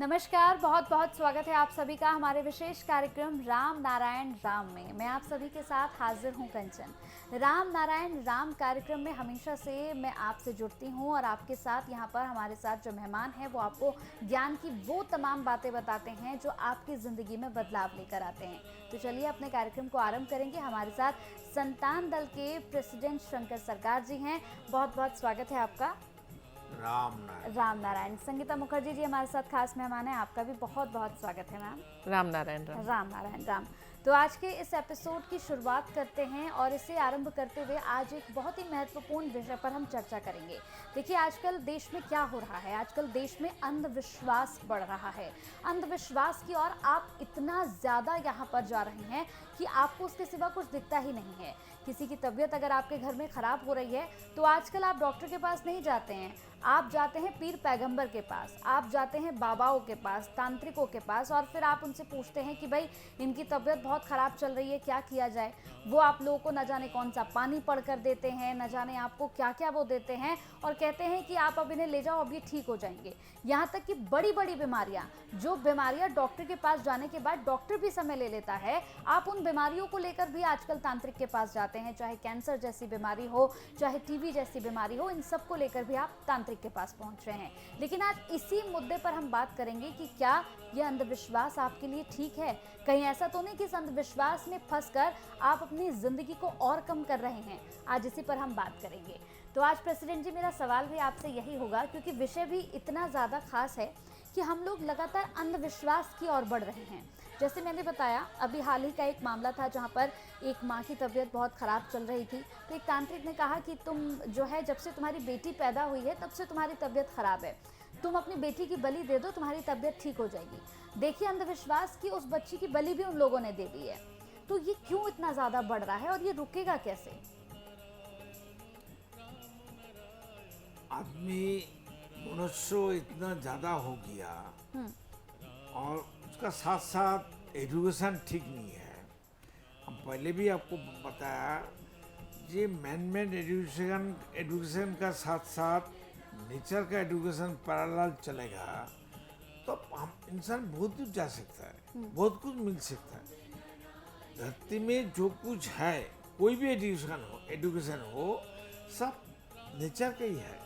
नमस्कार, बहुत बहुत स्वागत है आप सभी का हमारे विशेष कार्यक्रम राम नारायण राम में। मैं आप सभी के साथ हाजिर हूं कंचन। राम नारायण राम कार्यक्रम में हमेशा से मैं आपसे जुड़ती हूं और आपके साथ यहाँ पर हमारे साथ जो मेहमान हैं वो आपको ज्ञान की वो तमाम बातें बताते हैं जो आपकी ज़िंदगी में बदलाव लेकर आते हैं। तो चलिए अपने कार्यक्रम को आरंभ करेंगे। हमारे साथ संतान दल के प्रेसिडेंट शंकर सरकार जी हैं। बहुत बहुत स्वागत है आपका। राम नारायण। संगीता मुखर्जी जी हमारे साथ खास मेहमान हैं, आपका भी बहुत बहुत स्वागत है मैम। राम नारायण राम। राम नारायण राम। तो आज के इस एपिसोड की शुरुआत करते हैं और इसे आरंभ करते हुए आज एक बहुत ही महत्वपूर्ण विषय पर हम चर्चा करेंगे। देखिए आजकल देश में क्या हो रहा है, आजकल देश में अंधविश्वास बढ़ रहा है। अंधविश्वास की ओर आप इतना ज़्यादा यहाँ पर जा रहे हैं कि आपको उसके सिवा कुछ दिखता ही नहीं है। किसी की तबीयत अगर आपके घर में ख़राब हो रही है तो आजकल आप डॉक्टर के पास नहीं जाते हैं, आप जाते हैं पीर पैगंबर के पास, आप जाते हैं बाबाओं के पास, तांत्रिकों के पास, और फिर आप उनसे पूछते हैं कि भाई इनकी तबीयत बहुत ख़राब चल रही है, क्या किया जाए। वो आप लोगों को न जाने कौन सा पानी पढ़ कर देते हैं, न जाने आपको क्या क्या वो देते हैं और कहते हैं कि आप अब इन्हें ले जाओ, अब ये ठीक हो जाएंगे। यहाँ तक कि बड़ी बड़ी बीमारियाँ, जो बीमारियाँ डॉक्टर के पास जाने के बाद डॉक्टर भी समय ले लेता है, आप उन बीमारियों को लेकर भी आजकल तांत्रिक के पास जाते हैं। चाहे कैंसर जैसी बीमारी हो, चाहे टीबी जैसी बीमारी हो, इन सब को लेकर भी आप तांत्रिक के पास पहुंच रहे हैं। लेकिन आज इसी मुद्दे पर हम बात करेंगे कि क्या यह अंधविश्वास आपके लिए ठीक है। कहीं ऐसा तो नहीं कि इस अंधविश्वास में फंसकर आप अपनी जिंदगी को और कम कर रहे हैं। आज इसी पर हम बात करेंगे। तो आज प्रेसिडेंट जी मेरा सवाल भी आपसे यही होगा, क्योंकि विषय भी इतना ज़्यादा खास है कि हम लोग लगातार अंधविश्वास की ओर बढ़ रहे हैं। जैसे मैंने बताया, अभी हाल ही का एक मामला था जहाँ पर एक माँ की तबीयत बहुत ख़राब चल रही थी, तो एक तांत्रिक ने कहा कि तुम जो है, जब से तुम्हारी बेटी पैदा हुई है तब से तुम्हारी तबीयत ख़राब है, तुम अपनी बेटी की बलि दे दो, तुम्हारी तबीयत ठीक हो जाएगी। देखिए अंधविश्वास की उस बच्ची की बलि भी उन लोगों ने दे दी है। तो ये क्यों इतना ज़्यादा बढ़ रहा है और ये रुकेगा कैसे? आदमी मनुष्य इतना ज़्यादा हो गया और उसका साथ साथ एजुकेशन ठीक नहीं है। हम पहले भी आपको बताया, ये मैन एजुकेशन का साथ साथ नेचर का एजुकेशन पैरेलल चलेगा तो हम इंसान बहुत कुछ जा सकता है, बहुत कुछ मिल सकता है। धरती में जो कुछ है, कोई भी एजुकेशन हो सब नेचर का ही है।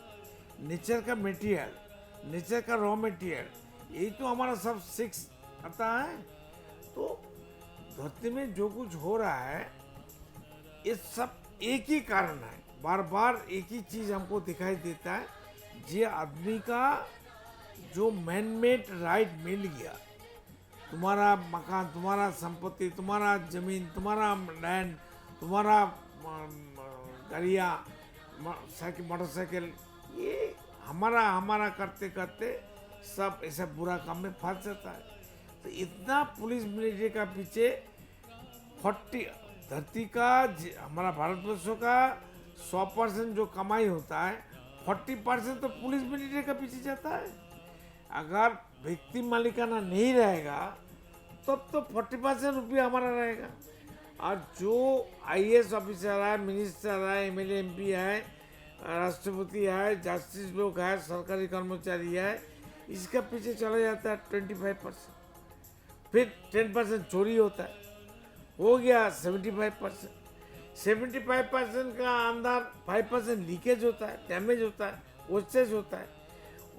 नेचर का मटेरियल, नेचर का रॉ मटेरियल, यही तो हमारा सब सिक्स आता है। तो धरती में जो कुछ हो रहा है ये सब एक ही कारण है, बार बार एक ही चीज़ हमको दिखाई देता है। ये आदमी का जो मैन मेड राइट मिल गया, तुम्हारा मकान, तुम्हारा संपत्ति, तुम्हारा जमीन, तुम्हारा लैंड, तुम्हारा गाड़ियाँ, मोटरसाइकिल, ये हमारा करते करते सब ऐसा बुरा काम में फंस जाता है। तो इतना पुलिस मिलिट्री का पीछे 40 धरती का हमारा भारतवर्षों का 100% जो कमाई होता है, 40% तो पुलिस मिलिट्री का पीछे जाता है। अगर व्यक्ति मालिकाना नहीं रहेगा तब तो 40% रुपया हमारा रहेगा। और जो IAS ऑफिसर है, मिनिस्टर है, MLA MP है, राष्ट्रपति है, जस्टिस लोग है, सरकारी कर्मचारी है, इसका पीछे चला जाता है 25%। फिर 10% चोरी होता है, हो गया 75%। 75% का अंदर 5% लीकेज होता है, डैमेज होता है, वेस्टेज होता है।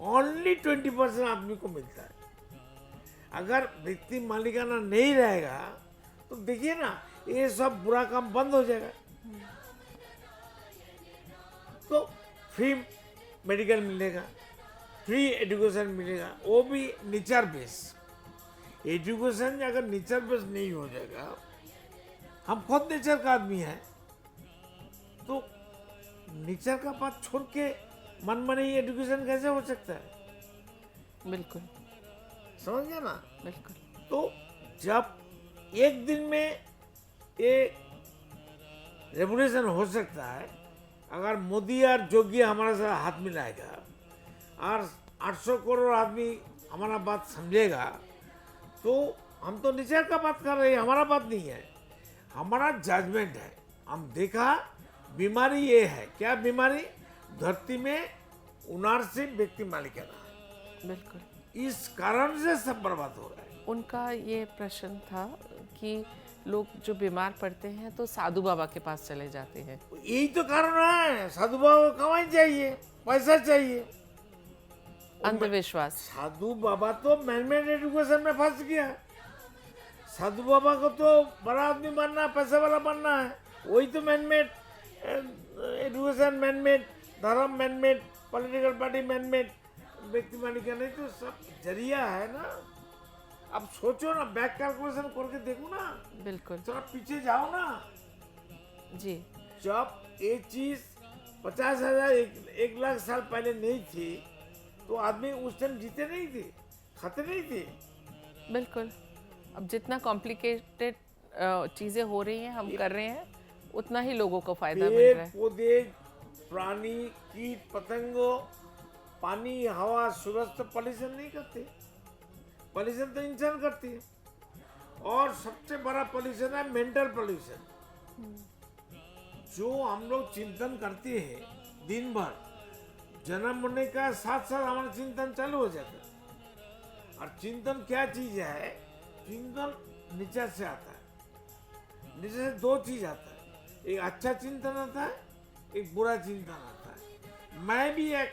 ओनली 20% आदमी को मिलता है। अगर व्यक्ति मालिकाना नहीं रहेगा तो देखिए ना, ये सब बुरा काम बंद हो जाएगा। तो फ्री मेडिकल मिलेगा, फ्री एजुकेशन मिलेगा, वो भी नेचर बेस। एजुकेशन अगर नेचर बेस नहीं हो जाएगा, हम खुद नेचर का आदमी हैं, तो नेचर का बात छोड़ के मनमानी एजुकेशन कैसे हो सकता है? बिल्कुल, समझ गया ना? बिल्कुल। तो जब एक दिन में ये रेवोल्यूशन हो सकता है, अगर मोदी और जोगी हमारे साथ हाथ मिलाएगा और 800 करोड़ आदमी हमारा बात समझेगा, तो हम तो नेचर का बात कर रहे हैं, हमारा बात नहीं है, हमारा जजमेंट है। हम देखा बीमारी ये है, क्या बीमारी? धरती में उनार से व्यक्ति मालिकाना है। बिल्कुल। इस कारण से सब बर्बाद हो रहा है। उनका ये प्रश्न था कि लोग जो बीमार पड़ते हैं तो साधु बाबा के पास चले जाते हैं। यही तो कारण है, साधु बाबा को कमाई चाहिए, पैसा चाहिए। अंधविश्वास। साधु बाबा तो मैनमेड एजुकेशन में फंस गया। साधु बाबा को तो बड़ा आदमी बनना है, पैसे वाला बनना है। वही तो मैनमेड एजुकेशन, मैनमेड धर्म, मैनमेड पॉलिटिकल पार्टी, मैनमेड व्यक्ति मानी का, नहीं तो सब जरिया है ना। अब सोचो ना, बैक कैलकुलेशन करके देखो ना, बिल्कुल थोड़ा पीछे जाओ ना। जी। जब ये चीज 50,000 एक लाख साल पहले नहीं थी तो आदमी उस टाइम जीते नहीं थे, खाते नहीं थे। बिल्कुल। अब जितना कॉम्प्लिकेटेड चीज़ें हो रही हैं, हम कर रहे हैं, उतना ही लोगों को फायदा मिल पेड़ रहा है। पौधे, प्राणी, कीट पतंगों, पानी, हवा, सूरज तो पॉल्यूशन नहीं करते। पॉल्यूशन तो इंसान करती है। और सबसे बड़ा पॉल्यूशन है मेंटल पॉल्यूशन। जो हम लोग चिंतन करते हैं दिन भर, जन्म होने का साथ साथ हमारा चिंतन चालू हो जाता है। और चिंतन क्या चीज है? चिंतन नीचे से आता है। नीचे से दो चीज आता है, एक अच्छा चिंतन आता है, एक बुरा चिंतन आता है। मैं भी एक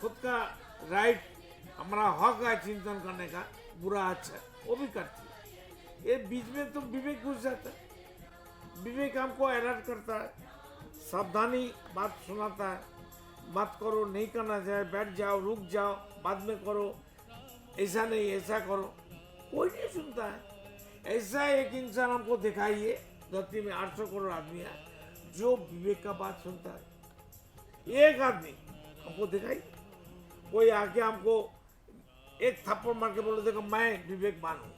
खुद का राइट, हमारा हक है चिंतन करने का, बुरा अच्छा, वो भी करती है। ये बीच में तो विवेक घुस जाता है। विवेक हमको अलर्ट करता है, सावधानी बात सुनाता है, मत करो, नहीं करना चाहिए, बैठ जाओ, रुक जाओ, बाद में करो, ऐसा नहीं ऐसा करो। कोई नहीं सुनता है। ऐसा एक इंसान हमको दिखाइए, धरती में 800 करोड़ आदमी है जो विवेक का बात सुनता है। एक आदमी हमको दिखाई, कोई आके हमको एक थप्पड़ मार के बोलो, देखो मैं विवेकवान हूँ,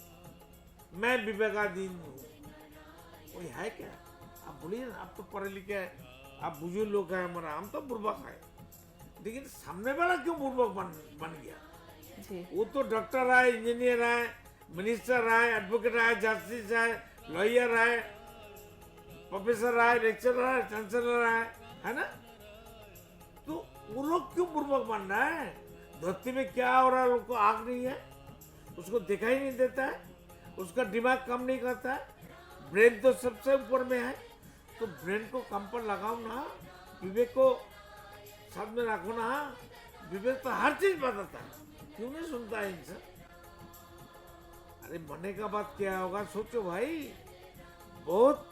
मैं विवेकाधीन हूँ। कोई है क्या? आप बोलिए ना, आप तो पढ़े लिखे हैं, आप बुजुर्ग लोग हैं हमारा, हम तो बुर्बक है। लेकिन सामने वाला क्यों बुर्बक बन गया? जी। वो तो डॉक्टर है, इंजीनियर है, मिनिस्टर है, एडवोकेट है, जस्टिस है, लॉयर है, प्रोफेसर है, लेक्चरर है, चांसलर है ना? तो वो लोग क्यों बुर्बक बन रहा है? धरती में क्या हो रहा है, लोग को आग नहीं है, उसको दिखाई नहीं देता है, उसका दिमाग काम नहीं करता है, ब्रेन तो सबसे ऊपर में है। तो ब्रेन को कम पर लगाओ ना, विवेक को साथ में रखो ना। विवेक तो हर चीज बताता है, क्यों नहीं सुनता है इंसान? अरे मरने का बात क्या होगा, सोचो भाई। बहुत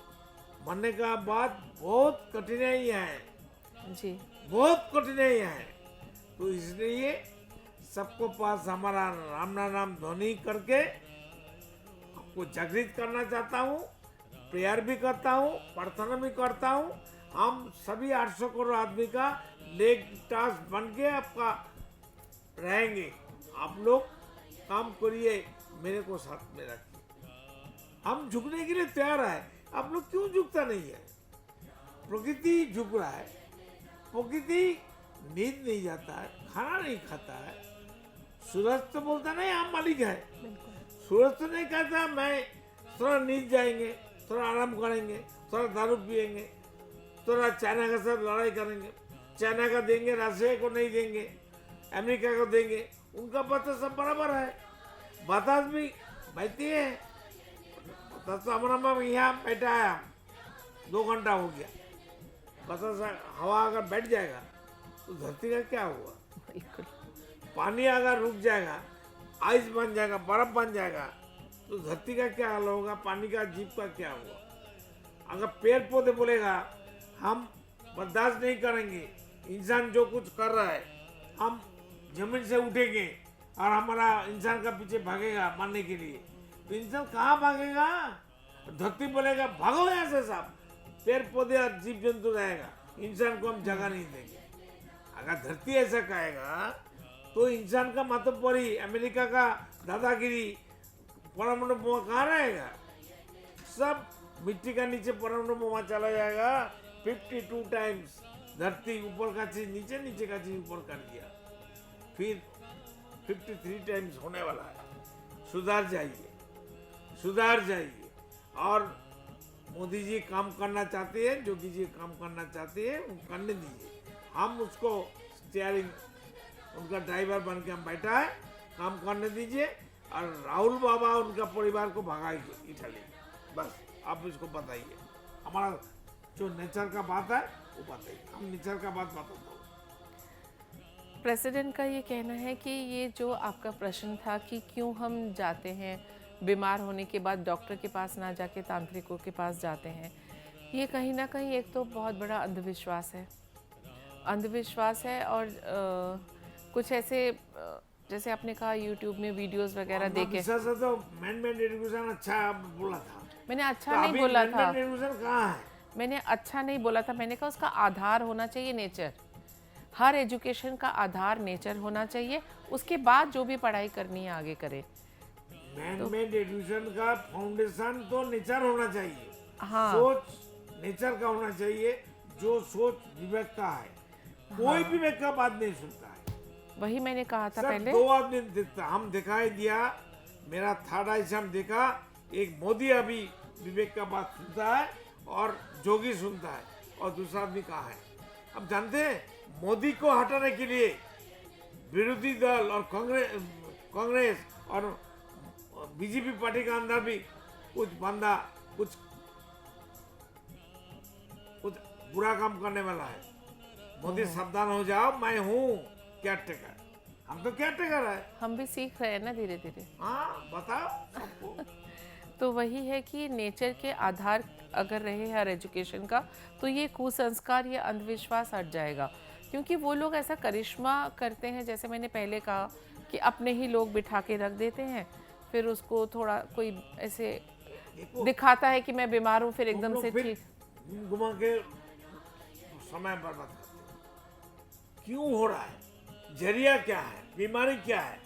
मरने का बात बहुत कठिनाई है जी। बहुत कठिनाई है। तो इसलिए सबको पास हमारा राम नाम ध्वनि करके आपको जागृत करना चाहता हूँ, प्रेयर भी करता हूँ, प्रार्थना भी करता हूँ। हम सभी 800 करोड़ आदमी का लेग टास्क बन के आपका रहेंगे। आप लोग काम करिए, मेरे को साथ में रखिए। हम झुकने के लिए तैयार है, आप लोग क्यों झुकता नहीं है? प्रकृति झुक रहा है। प्रकृति नींद नहीं जाता है, खाना नहीं खाता है। सूरज तो बोलता नहीं हम मालिक है। सूरज तो नहीं कहता मैं थोड़ा नींद जाएंगे, थोड़ा आराम करेंगे, थोड़ा दारू पिएंगे, थोड़ा चाइना के साथ लड़ाई करेंगे, चाइना का देंगे, रशिया को नहीं देंगे, अमेरिका को देंगे। उनका बात तो सब बराबर है। बतास भी बहती है, बतास तो हमारा यहाँ बैठा है, 2 घंटा हो गया। बतास हवा अगर बैठ जाएगा तो धरती का क्या हुआ? बिल्कुल। पानी अगर रुक जाएगा, आइस बन जाएगा, बर्फ बन जाएगा, तो धरती का क्या हाल होगा? पानी का जीव का क्या हुआ? अगर पेड़ पौधे बोलेगा हम बर्दाश्त नहीं करेंगे, इंसान जो कुछ कर रहा है, हम जमीन से उठेंगे और हमारा इंसान का पीछे भागेगा मारने के लिए, तो इंसान कहाँ भागेगा? धरती बोलेगा भागो यहाँ से साहब, पेड़ पौधे और जीव जंतु रहेगा, इंसान को हम जगह नहीं देंगे। अगर धरती ऐसा कहेगा तो इंसान का मातब्बरी, अमेरिका का दादागिरी, परमाणु बोमा कहाँ रहेगा? सब मिट्टी का नीचे परमाणु बोमा चला जाएगा। 52 टाइम्स धरती ऊपर का चीज नीचे, नीचे का चीज ऊपर कर दिया, फिर 53 टाइम्स होने वाला है। सुधार जाइए, सुधार जाइए। और मोदी जी काम करना चाहते हैं, योगी जी काम करना चाहते हैं, वो करने दीजिए। हम उसको स्टीयरिंग, उनका ड्राइवर बन के हम बैठा है, काम करने दीजिए और राहुल बाबा उनका परिवार को भगाएंगे इटली, बस आप इसको बताइए। हमारा जो नेचर का बात है वो बताइए, हम नेचर का बात बता दो। प्रेसिडेंट का ये कहना है कि ये जो आपका प्रश्न था कि क्यों हम जाते हैं बीमार होने के बाद डॉक्टर के पास ना जाके तांत्रिकों के पास जाते हैं, ये कहीं ना कहीं एक तो बहुत बड़ा अंधविश्वास है। अंधविश्वास है और कुछ ऐसे जैसे आपने कहा यूट्यूब में वीडियोस वगैरह देखे। तो मैन मेड एजुकेशन अच्छा बोला था, मैंने अच्छा तो नहीं अभी बोला था, man-made education कहाँ है? मैंने अच्छा नहीं बोला था, मैंने कहा उसका आधार होना चाहिए नेचर। हर एजुकेशन का आधार नेचर होना चाहिए, उसके बाद जो भी पढ़ाई करनी है आगे करे। मैन मेड एजुकेशन का फाउंडेशन तो नेचर होना चाहिए। हाँ। सोच नेचर का होना चाहिए, जो सोच विवेक का है। कोई विवेक का बात नहीं सुनता है। वही मैंने कहा था सर पहले। दो आदमी दिखता, हम दिखाई दिया, मेरा थर्ड आई से हम देखा, एक मोदी अभी विवेक का बात सुनता है और जोगी सुनता है, और दूसरा आदमी कहाँ है? अब जानते हैं मोदी को हटाने के लिए विरोधी दल और कांग्रेस और बीजेपी पार्टी के अंदर भी कुछ बंदा कुछ बुरा काम करने वाला है। मोदी सावधान हो जाओ, मैं हूँ केयर टेकर, हम तो केयर टेकर है। हम भी सीख रहे हैं ना धीरे धीरे। हाँ बताओ सबको। तो वही है कि नेचर के आधार अगर रहे हर एजुकेशन का, तो ये कुसंस्कार, ये अंधविश्वास हट जाएगा। क्योंकि वो लोग ऐसा करिश्मा करते हैं, जैसे मैंने पहले कहा कि अपने ही लोग बिठा के रख देते हैं, फिर उसको थोड़ा कोई ऐसे दिखाता है कि मैं बीमार हूँ, फिर एकदम से ठीक घुमा के समय बर्बाद करते हैं। क्यों हो रहा है? जरिया क्या है? बीमारी क्या है?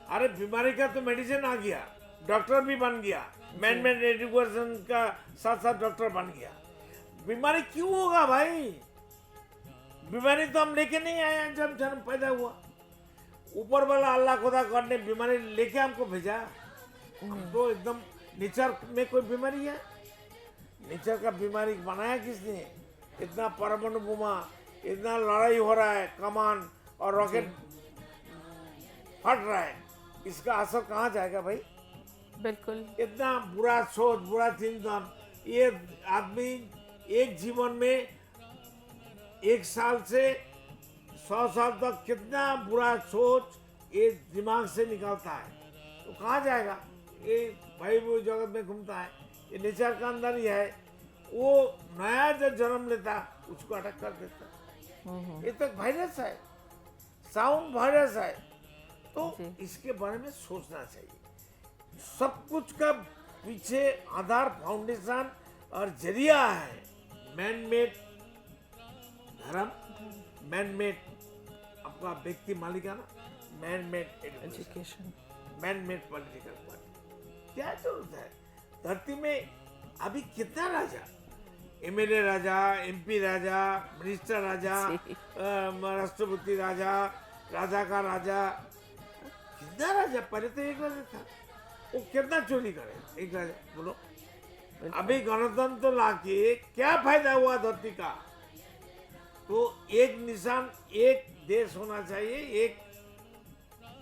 अरे बीमारी का तो मेडिसिन आ गया, डॉक्टर भी बन गया, मैन मेड एजुकेशन का साथ साथ डॉक्टर बन गया। बीमारी क्यों होगा भाई? बीमारी तो हम लेके नहीं आए हैं जब जन्म पैदा हुआ। ऊपर वाला अल्लाह खुदा गॉड ने बीमारी लेके हमको भेजा। हम तो एकदम नेचर में कोई बीमारी है? नेचर का बीमारी बनाया किसने? इतना परमाणु बोमा, इतना लड़ाई हो रहा है, कमान और रॉकेट फट रहा है, इसका असर कहाँ जाएगा भाई? बिल्कुल। इतना बुरा सोच, बुरा चिंतन, ये आदमी एक जीवन में 1 साल से 100 साल तक कितना बुरा सोच ये दिमाग से निकलता है, तो कहाँ जाएगा? ये भाई वो जगत में घूमता है, ये नेचर का अंदर ही है। वो नया जो जन्म लेता उसको अटैक कर देता। ये तो वायरस है, साउंड वायरस है। तो इसके बारे में सोचना चाहिए। सब कुछ का पीछे आधार, फाउंडेशन और जरिया है मैन मेड धर्म, मैन मेड आपका व्यक्ति मालिकाना, man made education, man made political party. क्या जरूरत है? धरती में अभी कितना राजा, एमएलए राजा, एमपी राजा, मिनिस्टर राजा, राष्ट्रपति राजा, राजा का राजा, कितना राजा? पहले तो एक राजा था, वो कितना चोरी करे एक राजा, बोलो। अभी गणतंत्र लाके क्या फायदा हुआ धरती का? तो एक निशान, एक देश होना चाहिए, एक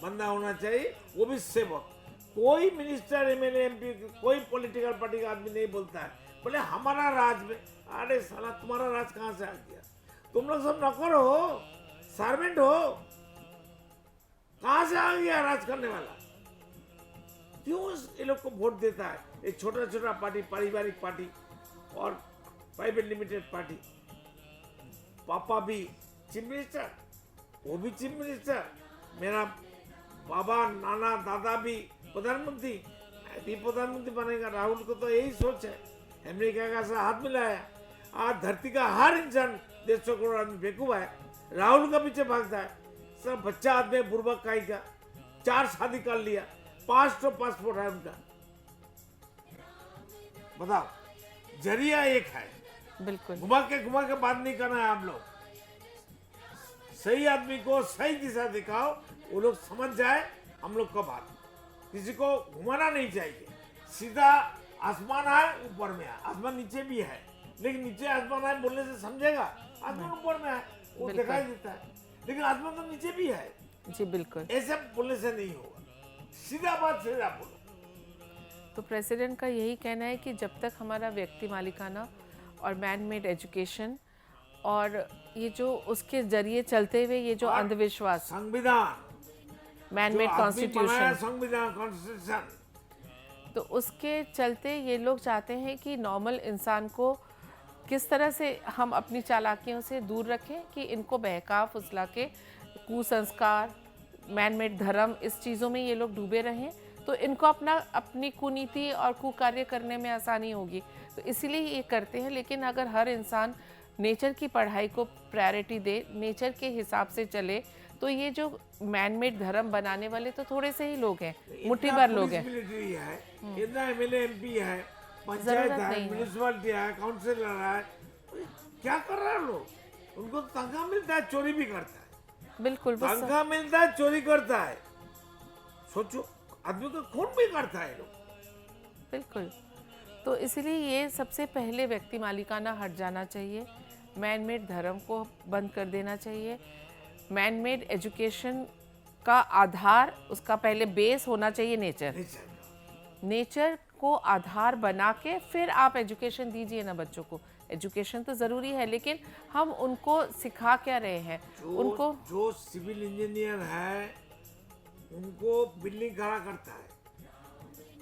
बंदा होना चाहिए, वो भी सेवक। कोई मिनिस्टर, एमएलए, एमपी, कोई पॉलिटिकल पार्टी का आदमी नहीं बोलता है बोले हमारा राज में। अरे साला तुम्हारा राज कहाँ से आ गया? तुम लोग सब नौकर हो, सर्वेंट हो, कहाँ से आ गया राज करने वाला? क्यों ये लोग को वोट देता है? एक छोटा छोटा पार्टी, पारिवारिक पार्टी और प्राइवेट लिमिटेड पार्टी। पापा भी चीफ मिनिस्टर, वो भी चीफ मिनिस्टर, मेरा बाबा, नाना, दादा भी प्रधानमंत्री, मैं भी प्रधानमंत्री बनेगा। राहुल को तो यही सोच है, अमेरिका का साथ हाथ मिलाया। आज धरती का हर इंसान 150 करोड़ आदमी बेवकूफ है, राहुल का पीछे भागता है। सब बच्चा आदमी बुर्बक काई का, 4 शादी कर लिया, 5 पासपोर्ट है उनका। बताओ, जरिया एक है। बिल्कुल। घुमा के बात नहीं करना है। हम लोग सही आदमी को सही दिशा दिखाओ, वो लोग समझ जाए हम लोग का बात। किसी को घुमाना नहीं चाहिए। सीधा आसमान है, ऊपर में है, आसमान नीचे भी है, लेकिन नीचे आसमान है बोलने से समझेगा आसमान ऊपर में है, वो दिखाई देता है, लेकिन आसमान तो नीचे भी है। जी बिल्कुल। ऐसे बोलने से नहीं होगा। सीधा बात सीधा बोलो। तो प्रेसिडेंट का यही कहना है कि जब तक हमारा व्यक्ति मालिकाना और मैन मेड एजुकेशन और ये जो उसके जरिए चलते हुए ये जो और अंधविश्वास, संविधान मैन मेड कॉन्स्टिट्यूशन, संविधान कॉन्स्टिट्यूशन, तो उसके चलते ये लोग चाहते हैं कि नॉर्मल इंसान को किस तरह से हम अपनी चालाकियों से दूर रखें कि इनको बहका फुसला के कुसंस्कार, मैन मेड धर्म, इस चीज़ों में ये लोग डूबे रहें तो इनको अपनी कुनीति और कुकार्य करने में आसानी होगी। तो इसीलिए ये करते हैं। लेकिन अगर हर इंसान नेचर की पढ़ाई को प्रायोरिटी दे, नेचर के हिसाब से चले, तो ये जो मैन मेड धर्म बनाने वाले तो थोड़े से ही लोग हैं, मुट्ठी भर लोग हैं। मिलिट्री है, इतना एमएलए एमपी है, पंचायत जरूरत है, नहीं है। म्युनिसिपलिटी है, काउंसिलर है, क्या कर रहे हैं लोग? उनको तनख्वाह मिलता है, चोरी भी करता है। बिल्कुल बस तनख्वाह मिलता है, चोरी करता है। सोचो, आदमी का खून भी करता है लोग। बिल्कुल। तो इसलिए ये सबसे पहले व्यक्ति मालिकाना हट जाना चाहिए, मैन मेड धर्म को बंद कर देना चाहिए। मैन मेड एजुकेशन का आधार, उसका पहले बेस होना चाहिए नेचर। नेचर को आधार बना के फिर आप एजुकेशन दीजिए ना बच्चों को। एजुकेशन तो ज़रूरी है, लेकिन हम उनको सिखा क्या रहे हैं? उनको जो सिविल इंजीनियर है उनको बिल्डिंग खड़ा करता है,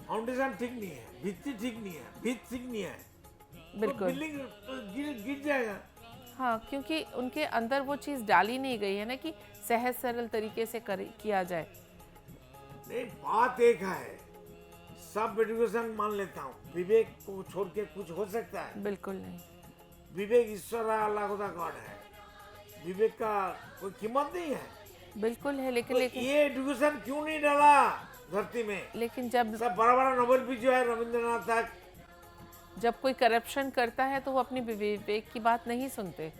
फाउंडेशन ठीक नहीं है, भित्ति ठीक नहीं है, भित्त ठीक नहीं है, बिल्कुल तो बिल्डिंग गिर जाएगा। हाँ, क्योंकि उनके अंदर वो चीज़ डाली नहीं गई है ना कि सहज सरल तरीके से किया जाए। नहीं, बात एक है, सब एजुकेशन मान लेता हूँ, विवेक को छोड़ के कुछ हो सकता है? बिल्कुल नहीं। विवेक ईश्वर है, अल्लाह खुदा गॉड है, विवेक का कोई कीमत नहीं है। बिल्कुल है, लेकिन तो लेकिन ये एजुकेशन क्यों नहीं डाला धरती में? लेकिन जब बड़ा बड़ा नोबेल भी जो है रविंद्रनाथ तक, जब कोई करप्शन करता है तो वो अपनी विवेक की बात नहीं सुनते।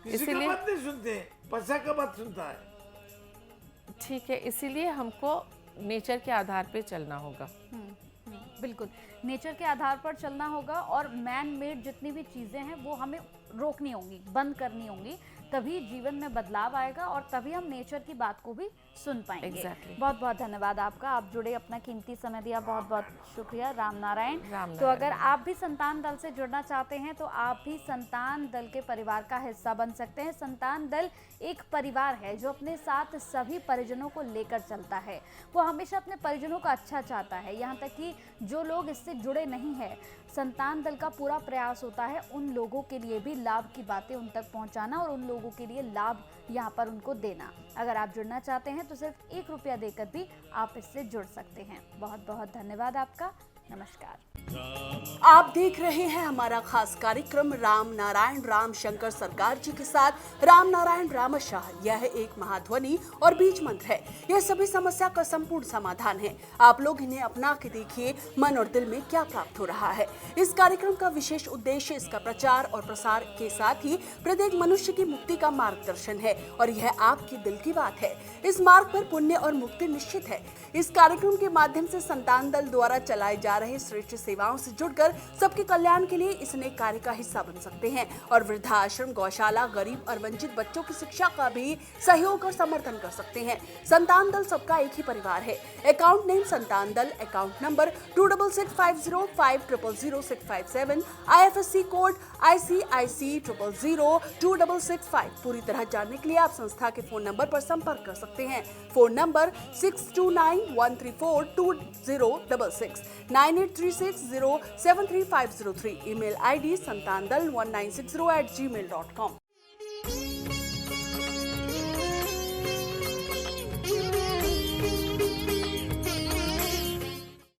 किसी का बात नहीं सुनते, पैसा का बात सुनता है। ठीक है, इसीलिए हमको नेचर के आधार पे चलना होगा। बिल्कुल, नेचर के आधार पर चलना होगा और मैन मेड जितनी भी चीज़ें हैं वो हमें रोकनी होंगी, बंद करनी होंगी, तभी जीवन में बदलाव आएगा और तभी हम नेचर की बात को भी सुन पाएंगे। Exactly. बहुत बहुत धन्यवाद आपका, आप जुड़े, अपना कीमती समय दिया, बहुत बहुत शुक्रिया। राम नारायण। राम तो अगर आप भी संतान दल से जुड़ना चाहते हैं तो आप भी संतान दल के परिवार का हिस्सा बन सकते हैं। संतान दल एक परिवार है जो अपने साथ सभी परिजनों को लेकर चलता है। वो हमेशा अपने परिजनों का अच्छा चाहता है, यहाँ तक कि जो लोग इससे जुड़े नहीं हैं, संतान दल का पूरा प्रयास होता है उन लोगों के लिए भी लाभ की बातें उन तक पहुंचाना और उन लोगों के लिए लाभ यहाँ पर उनको देना। अगर आप जुड़ना चाहते हैं तो सिर्फ 1 रुपया देकर भी आप इससे जुड़ सकते हैं। बहुत बहुत धन्यवाद आपका। नमस्कार। आप देख रहे हैं हमारा खास कार्यक्रम राम नारायण राम शंकर सरकार जी के साथ राम नारायण रामशाह। यह एक महाध्वनि और बीज मंत्र है। यह सभी समस्या का संपूर्ण समाधान है। आप लोग इन्हें अपना के देखिए, मन और दिल में क्या प्राप्त हो रहा है। इस कार्यक्रम का विशेष उद्देश्य इसका प्रचार और प्रसार के साथ ही प्रत्येक मनुष्य की मुक्ति का मार्गदर्शन है और यह आपके दिल की बात है। इस मार्ग पर पुण्य और मुक्ति निश्चित है। इस कार्यक्रम के माध्यम से संतान दल द्वारा चलाए जा रहे श्रेष्ठ सेवाओं से जुड़कर सबके कल्याण के लिए इस नेक कार्य का हिस्सा बन सकते हैं और वृद्धाश्रम, गौशाला, गरीब और वंचित बच्चों की शिक्षा का भी सहयोग और समर्थन कर सकते हैं। संतान दल सबका एक ही परिवार है। अकाउंट नेम संतान दल, account number 266505000657, IFSC code ICIC 000265। पूरी तरह जानने के लिए आप संस्था के फोन नंबर पर संपर्क कर सकते हैं। Phone number 6291342066, 9836073503। Email ID santandal1960@gmail.com।